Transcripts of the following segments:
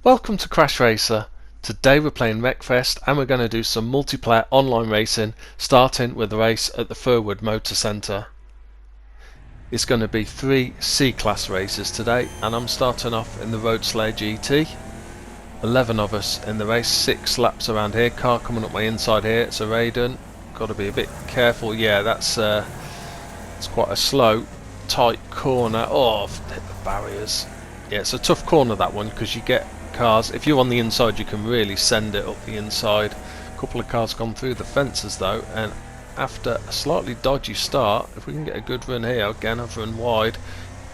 Welcome to CrashRacer. Today we're playing Wreckfest and we're going to do some multiplayer online racing, starting with a race at the Firwood Motor Centre. It's going to be 3 C-Class races today, and I'm starting off in the Roadslayer GT. 11 of us in the race, 6 laps around here. Car coming up my inside here, it's a Raiden. Got to be a bit careful. Yeah, that's it's quite a slow, tight corner. Oh, I've hit the barriers. Yeah, it's a tough corner, that one, because you get cars. If you're on the inside, you can really send it up the inside. A couple of cars gone through the fences though, and after a slightly dodgy start, if we can get a good run here, again I've run wide,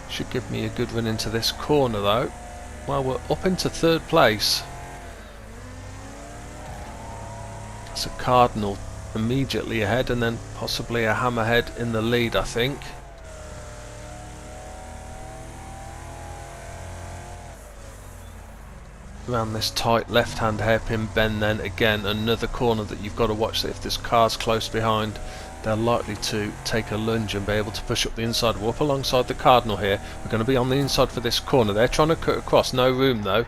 should give me a good run into this corner though. Well, we're up into 3rd place. It's a Cardinal immediately ahead, and then possibly a Hammerhead in the lead, I think. Around this tight left hand hairpin bend, then again another corner that you've got to watch, that if there's cars close behind, they're likely to take a lunge and be able to push up the inside. We're up alongside the Cardinal here. We're going to be on the inside for this corner. They're trying to cut across, no room though.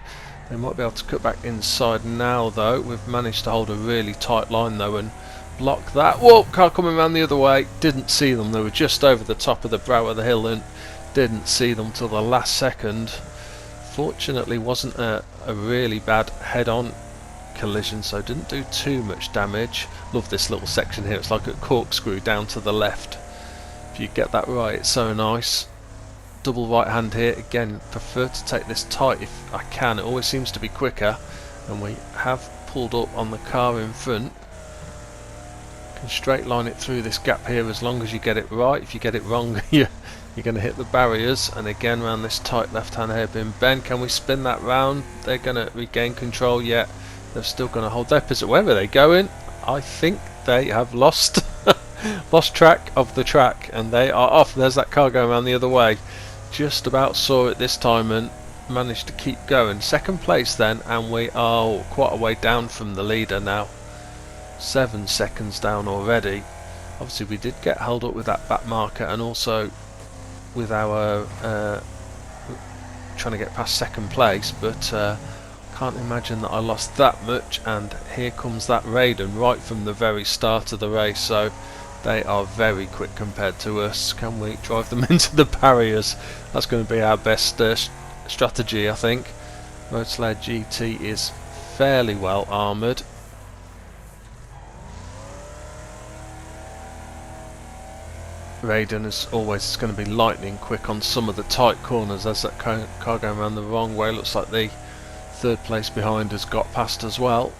They might be able to cut back inside now though. We've managed to hold a really tight line though and block that. Whoa, car coming around the other way. Didn't see them. They were just over the top of the brow of the hill and didn't see them till the last second. Fortunately wasn't a really bad head-on collision, so didn't do too much damage. Love this little section here, it's like a corkscrew down to the left. If you get that right, it's so nice. Double right hand here, again prefer to take this tight if I can, it always seems to be quicker, and we have pulled up on the car in front. Can straight line it through this gap here as long as you get it right. If you get it wrong you're going to hit the barriers, and again around this tight left hand hairpin bend. Can we spin that round? They're going to regain control yet. They're still going to hold their position. Where are they going? I think they have lost track of the track and they are off. There's that car going around the other way. Just about saw it this time and managed to keep going. 2nd place then, and we are quite a way down from the leader now. 7 seconds down already. Obviously we did get held up with that back marker, and also with our trying to get past 2nd place, but can't imagine that I lost that much. And here comes that Raiden right from the very start of the race, so they are very quick compared to us. Can we drive them into the barriers? That's going to be our best strategy, I think. Roadslayer GT is fairly well armoured. Raiden is always going to be lightning quick on some of the tight corners. There's that car going around the wrong way. Looks like the 3rd place behind has got past as well.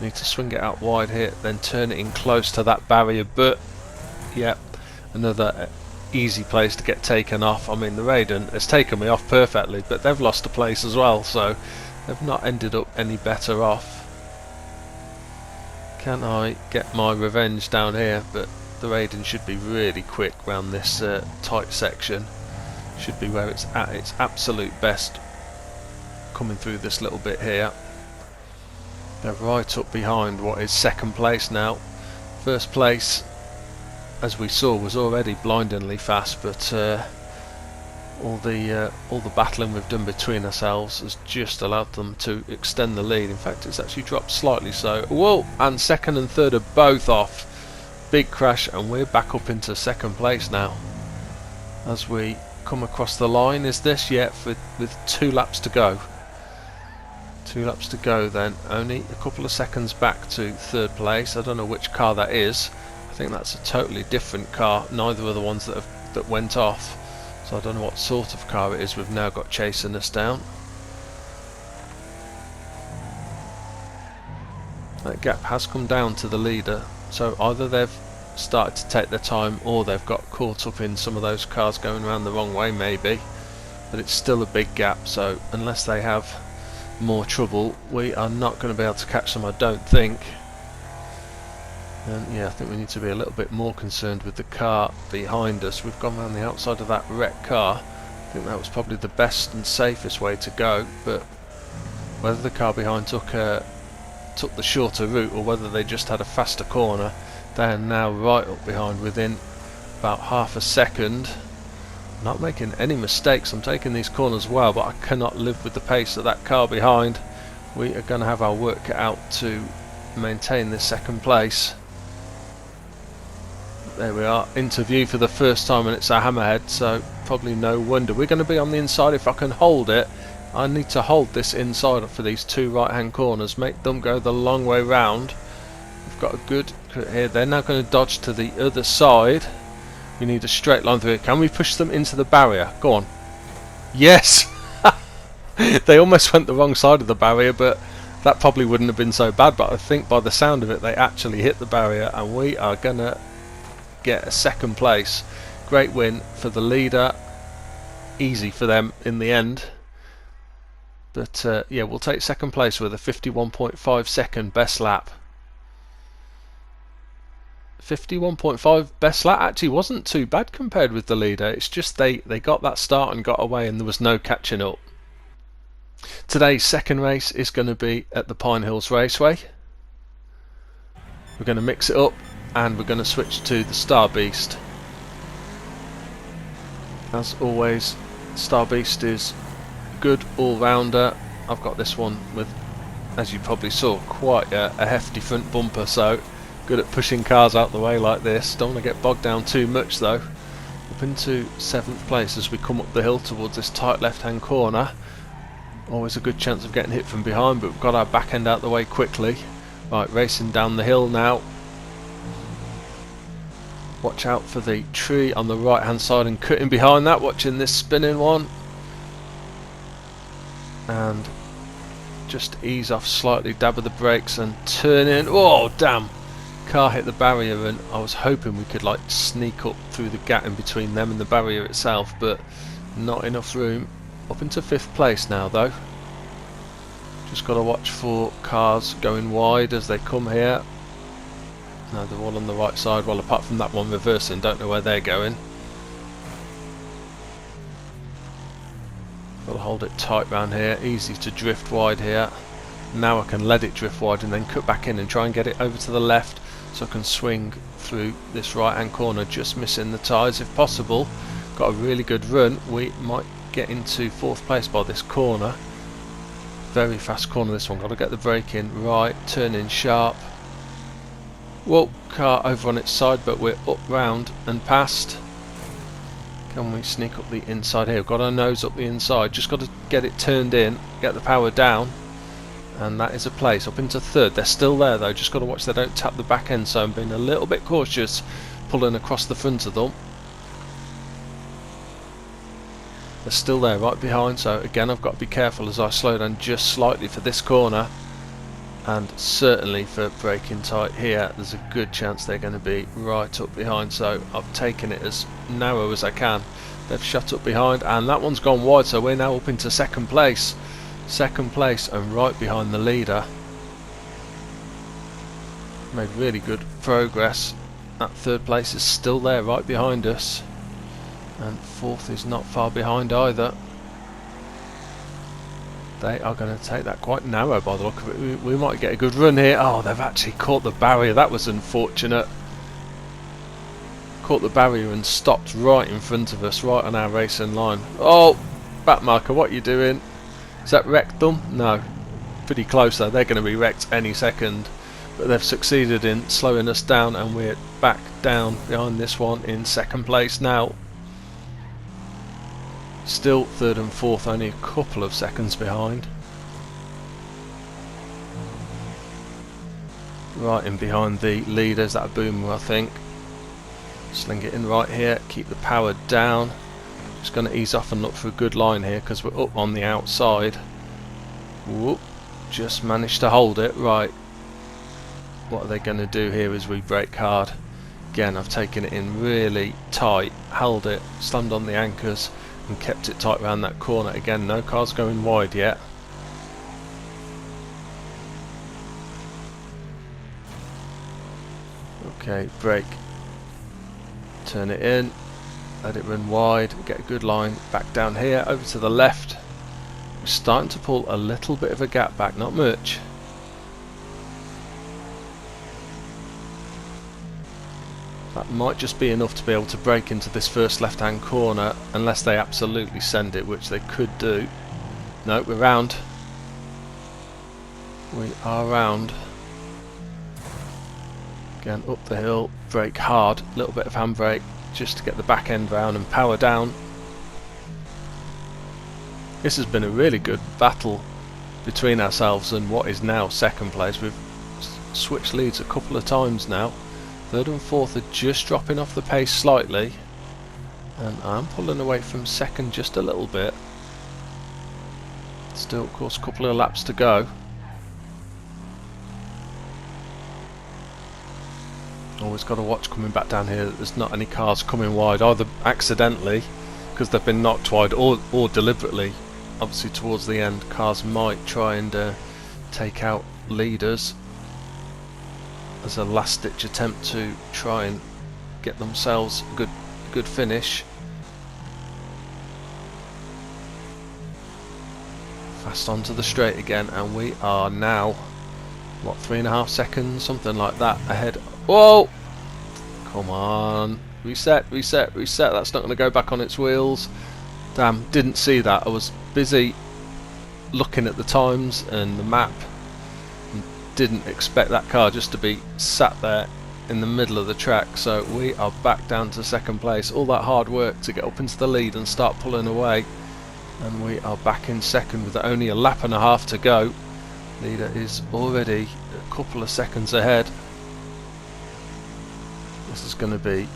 Need to swing it out wide here, then turn it in close to that barrier, but yeah, another easy place to get taken off. I mean, the Raiden has taken me off perfectly, but they've lost a place as well, so they've not ended up any better off. Can I get my revenge down here? But the Raiden should be really quick round this tight section. Should be where it's at its absolute best, coming through this little bit here. They're right up behind what is 2nd place now. 1st place, as we saw, was already blindingly fast, but all the battling we've done between ourselves has just allowed them to extend the lead. In fact, it's actually dropped slightly. So whoa, and 2nd and 3rd are both off. Big crash, and we're back up into 2nd place now as we come across the line. Is this yet with 2 laps to go? 2 laps to go then, only a couple of seconds back to 3rd place. I don't know which car that is. I think that's a totally different car. Neither are the ones that went off, so I don't know what sort of car it is we've now got chasing us down. That gap has come down to the leader, so either they've started to take their time or they've got caught up in some of those cars going around the wrong way maybe, but it's still a big gap, so unless they have more trouble we are not going to be able to catch them, I don't think. And yeah, I think we need to be a little bit more concerned with the car behind us. We've gone around the outside of that wrecked car. I think that was probably the best and safest way to go, but whether the car behind took the shorter route or whether they just had a faster corner, they are now right up behind within about half a second. Not making any mistakes. I'm taking these corners well, but I cannot live with the pace of that car behind. we are going to have our work cut out to maintain this second place. There we are, interview for the first time, and it's a hammerhead, so probably no wonder. We're going to be on the inside. If I can hold it, I need to hold this inside for these two right hand corners, make them go the long way round. We've got a good here. They're now going to dodge to the other side. We need a straight line through it. Can we push them into the barrier? Go on. Yes! They almost went the wrong side of the barrier, but that probably wouldn't have been so bad. But I think by the sound of it, they actually hit the barrier, and we are going to get a second place. Great win for the leader. Easy for them in the end. But yeah, we'll take second place with a 51.5 second best lap. 51.5 best lap actually wasn't too bad compared with the leader. It's just they got that start and got away, and there was no catching up. Today's second race is going to be at the Pine Hills Raceway. We're going to mix it up, and we're going to switch to the Starbeast. As always, Starbeast is good all-rounder. I've got this one with, as you probably saw, quite a hefty front bumper, so good at pushing cars out the way like this. Don't want to get bogged down too much though. Up into 7th place as we come up the hill towards this tight left-hand corner. Always a good chance of getting hit from behind, but we've got our back end out the way quickly. Right, racing down the hill now. Watch out for the tree on the right hand side and cutting behind that, watching this spinning one. And just ease off slightly, dab of the brakes and turn in. Oh damn! Car hit the barrier, and I was hoping we could like sneak up through the gap in between them and the barrier itself, but not enough room. Up into 5th place now though. Just got to watch for cars going wide as they come here. No, they're all on the right side, well apart from that one reversing, don't know where they're going. Got to hold it tight round here, easy to drift wide here. Now I can let it drift wide and then cut back in and try and get it over to the left, so I can swing through this right hand corner, just missing the tyres if possible. Got a really good run. We might get into 4th place by this corner. Very fast corner this one, got to get the brake in right, turn in sharp. Whoa, car over on its side, but we're up round and past. Can we sneak up the inside here? We've got our nose up the inside, just got to get it turned in, get the power down, and that is a place. Up into 3rd, they're still there though, just got to watch they don't tap the back end, so I'm being a little bit cautious pulling across the front of them. They're still there right behind, so again I've got to be careful as I slow down just slightly for this corner, and certainly for braking tight here. There's a good chance they're going to be right up behind, so I've taken it as narrow as I can. They've shut up behind, and that one's gone wide, so we're now up into 2nd place. 2nd place and right behind the leader. Made really good progress. That 3rd place is still there right behind us, and 4th is not far behind either. They are going to take that quite narrow by the look of it. We might get a good run here. Oh, they've actually caught the barrier. That was unfortunate. Caught the barrier and stopped right in front of us, right on our racing line. Oh, backmarker, what are you doing? Is that wrecked them? No. Pretty close though. They're going to be wrecked any second. But they've succeeded in slowing us down, and we're back down behind this one in 2nd place now. Still 3rd and 4th, only a couple of seconds behind. Right in behind the leaders, that boomer I think. Sling it in right here, keep the power down. Just going to ease off and look for a good line here because we're up on the outside. Whoop, just managed to hold it. Right, what are they going to do here as we brake hard? Again, I've taken it in really tight, held it, slammed on the anchors and kept it tight around that corner. Again, no cars going wide yet. Okay, brake, turn it in, let it run wide, get a good line back down here, over to the left. We're starting to pull a little bit of a gap back, not much. That might just be enough to be able to break into this first left hand corner, unless they absolutely send it, which they could do. No, we're round. We are round. Again, up the hill, brake hard, a little bit of handbrake just to get the back end round and power down. This has been a really good battle between ourselves and what is now second place. We've switched leads a couple of times now. Third and fourth are just dropping off the pace slightly, and I'm pulling away from second just a little bit. Still, of course, a couple of laps to go. Always got to watch coming back down here that there's not any cars coming wide, either accidentally because they've been knocked wide or deliberately. Obviously towards the end cars might try and take out leaders as a last ditch attempt to try and get themselves a good finish. Fast onto the straight again, and we are now, what, 3.5 seconds, something like that, ahead. Whoa! Come on. Reset, reset, reset. That's not going to go back on its wheels. Damn, didn't see that. I was busy looking at the times and the map and didn't expect that car just to be sat there in the middle of the track. So we are back down to second place. All that hard work to get up into the lead and start pulling away, and we are back in second with only a lap and a half to go. Leader is already a couple of seconds ahead. This is going to be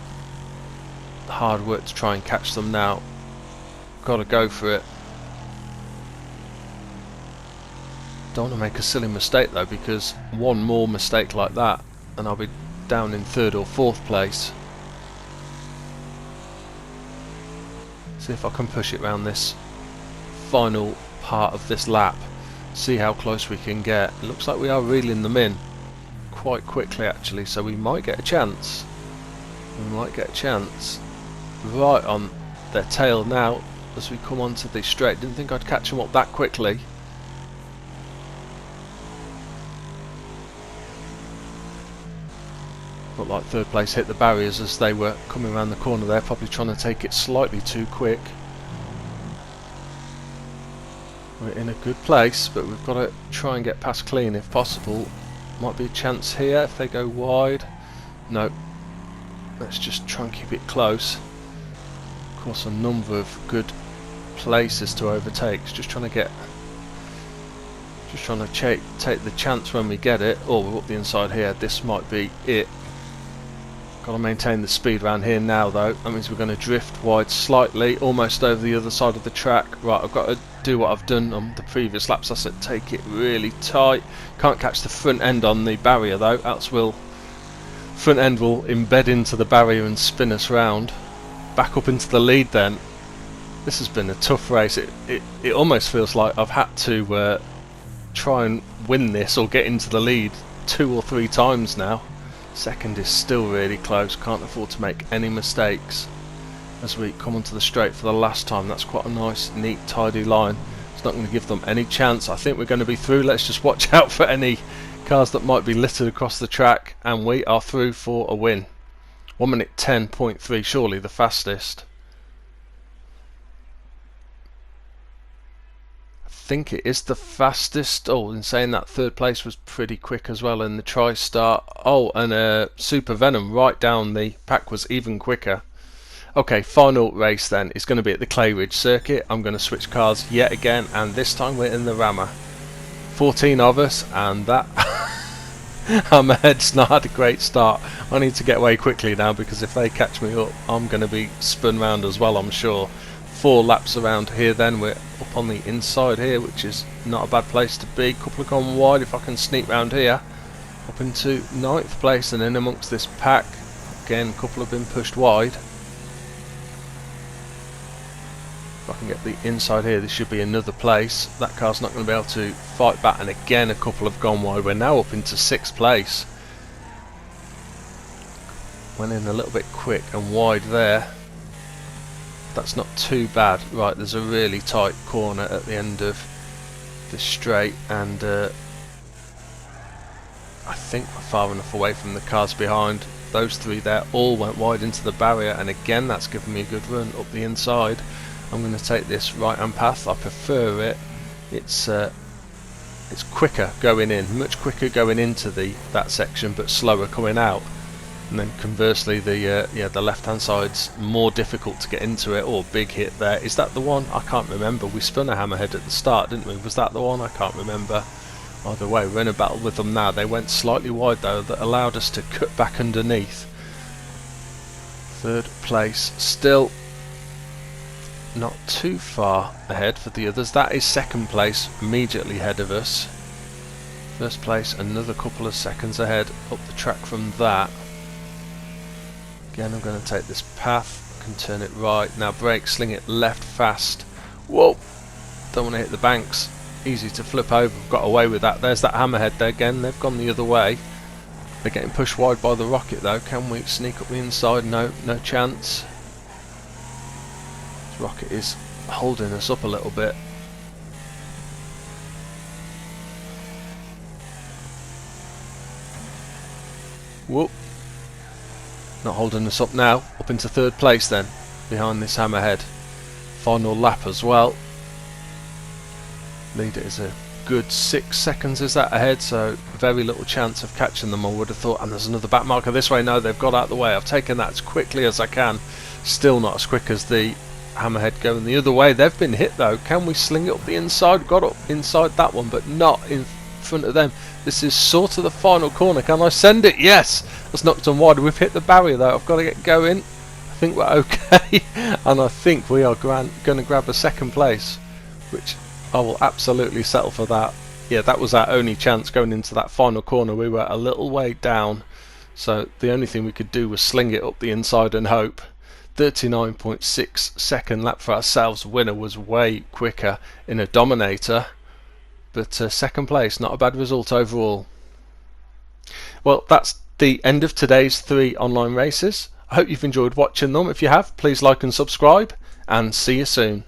hard work to try and catch them now. Got to go for it. Don't want to make a silly mistake though, because one more mistake like that and I'll be down in third or fourth place. See if I can push it around this final part of this lap. See how close we can get. It looks like we are reeling them in quite quickly actually, so we might get a chance. We might get a chance. Right on their tail now as we come onto the straight. Didn't think I'd catch them up that quickly. Looked like third place hit the barriers as they were coming around the corner there, probably trying to take it slightly too quick. We're in a good place, but we've got to try and get past clean if possible. Might be a chance here if they go wide. No. Let's just try and keep it close. Of course, a number of good places to overtake. Just trying to take the chance when we get it. Oh, we're up the inside here. This might be it. Got to maintain the speed around here now though. That means we're going to drift wide slightly, almost over the other side of the track. Right, I've got to do what I've done on the previous laps. I said take it really tight. Can't catch the front end on the barrier though, else front end will embed into the barrier and spin us round. Back up into the lead then. This has been a tough race. It almost feels like I've had to try and win this or get into the lead 2 or 3 times now. Second is still really close. Can't afford to make any mistakes as we come onto the straight for the last time. That's quite a nice, neat, tidy line. It's not going to give them any chance. I think we're going to be through. Let's just watch out for any cars that might be littered across the track, and we are through for a win. 1 minute 10.3, surely the fastest. I think it is the fastest. Oh, in saying that, third place was pretty quick as well in the TriStar. Oh, and Super Venom right down the pack was even quicker. Okay, final race then. It's going to be at the Clay Ridge circuit. I'm going to switch cars yet again, and this time we're in the Rammer. 14 of us, and that our head's not had a great start. I need to get away quickly now, because if they catch me up, I'm going to be spun round as well, I'm sure. 4 laps around here then. We're up on the inside here, which is not a bad place to be. Couple have gone wide. If I can sneak round here, up into 9th place and in amongst this pack. Again, a couple have been pushed wide. If I can get the inside here, this should be another place. That car's not going to be able to fight back, and again a couple have gone wide. We're now up into 6th place. Went in a little bit quick and wide there. That's not too bad. Right, there's a really tight corner at the end of this straight, and I think we're far enough away from the cars behind. Those 3 there all went wide into the barrier, and again that's given me a good run up the inside. I'm going to take this right hand path. I prefer it. It's It's quicker going in, much quicker going into that section, but slower coming out. And then conversely, the left-hand side's more difficult to get into it. Oh, big hit there. Is that the one? I can't remember. We spun a hammerhead at the start, didn't we? Was that the one? I can't remember. Either way, we're in a battle with them now. They went slightly wide though, that allowed us to cut back underneath. Third place, still not too far ahead for the others. That is second place, immediately ahead of us. First place, another couple of seconds ahead up the track from that. Again, I'm going to take this path, can turn it right. Now brake, sling it left fast. Whoa! Don't want to hit the banks. Easy to flip over. Got away with that. There's that hammerhead there again. They've gone the other way. They're getting pushed wide by the rocket though. Can we sneak up the inside? No, no chance. This rocket is holding us up a little bit. Whoop. Not holding us up now. Up into third place then, behind this hammerhead. Final lap as well. Leader is a good 6 seconds is that ahead, so very little chance of catching them, I would have thought. And there's another back marker this way. No, they've got out of the way. I've taken that as quickly as I can. Still not as quick as the hammerhead going the other way. They've been hit though. Can we sling it up the inside? Got up inside that one, but not in front of them. This is sort of the final corner. Can I send it? Yes! That's knocked on wide. We've hit the barrier though. I've got to get going. I think we're okay. And I think we are going to grab a second place, which I will absolutely settle for that. Yeah, that was our only chance going into that final corner. We were a little way down, so the only thing we could do was sling it up the inside and hope. 39.6 second lap for ourselves. Winner was way quicker in a Dominator, but second place, not a bad result overall. Well, that's the end of today's 3 online races. I hope you've enjoyed watching them. If you have, please like and subscribe, and see you soon.